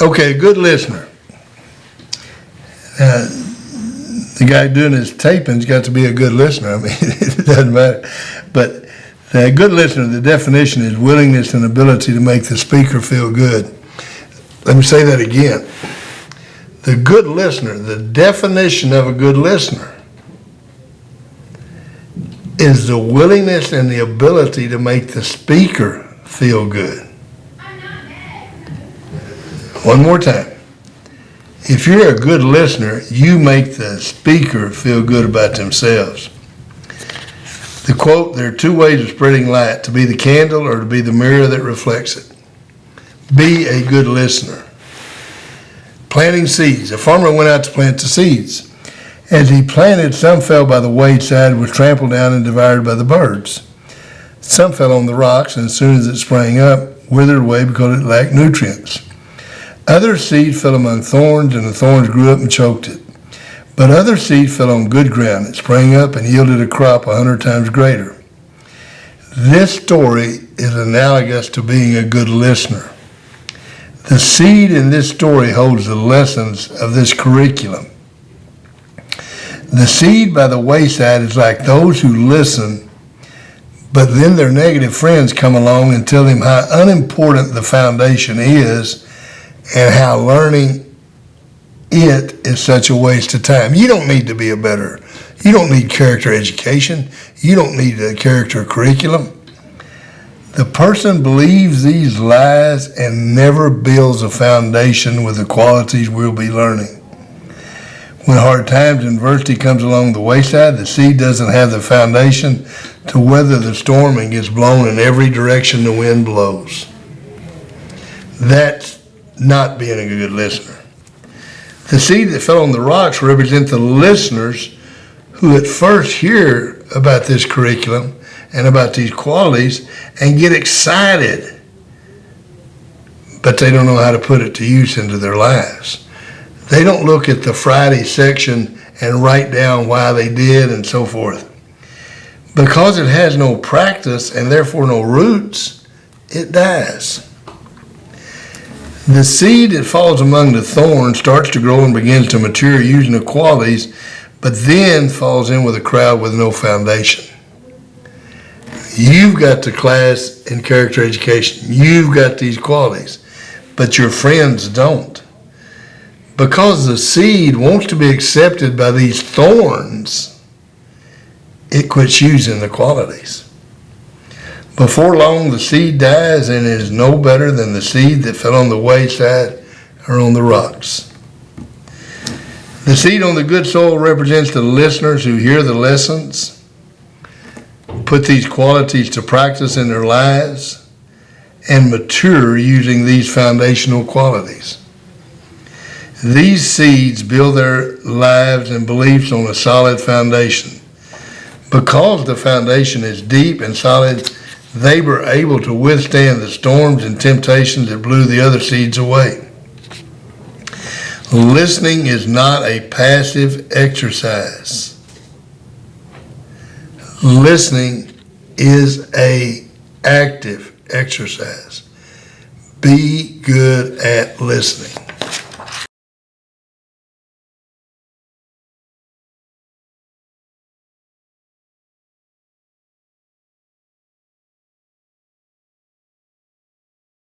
Okay, good listener. The guy doing his taping's got to be a good listener. I mean, it doesn't matter. But a good listener, the definition is willingness and ability to make the speaker feel good. Let me say that again. The good listener, the definition of a good listener is the willingness and the ability to make the speaker feel good. One more time. If you're a good listener, you make the speaker feel good about themselves. The quote, there are two ways of spreading light, to be the candle or to be the mirror that reflects it. Be a good listener. Planting seeds. A farmer went out to plant the seeds. As he planted, some fell by the wayside, was trampled down and devoured by the birds. Some fell on the rocks, and as soon as it sprang up, withered away because it lacked nutrients. Other seed fell among thorns, and the thorns grew up and choked it. But other seed fell on good ground. It sprang up and yielded a crop 100 times greater. This story is analogous to being a good listener. The seed in this story holds the lessons of this curriculum. The seed by the wayside is like those who listen, but then their negative friends come along and tell them how unimportant the foundation is and how learning it is such a waste of time. You don't need to be you don't need character education. You don't need a character curriculum. The person believes these lies and never builds a foundation with the qualities we'll be learning. When hard times and adversity comes along the wayside, the seed doesn't have the foundation to weather the storm and gets blown in every direction the wind blows. That's not being a good listener. The seed that fell on the rocks represent the listeners who at first hear about this curriculum and about these qualities and get excited, but they don't know how to put it to use into their lives. They don't look at the Friday section and write down why they did and so forth. Because it has no practice and therefore no roots, it dies. The seed that falls among the thorns starts to grow and begins to mature using the qualities, but then falls in with a crowd with no foundation. You've got the class in character education. You've got these qualities, but your friends don't. Because the seed wants to be accepted by these thorns, it quits using the qualities. Before long, the seed dies and is no better than the seed that fell on the wayside or on the rocks. The seed on the good soil represents the listeners who hear the lessons, put these qualities to practice in their lives, and mature using these foundational qualities. These seeds build their lives and beliefs on a solid foundation. Because the foundation is deep and solid, they were able to withstand the storms and temptations that blew the other seeds away. Listening is not a passive exercise. Listening is an active exercise. Be good at listening.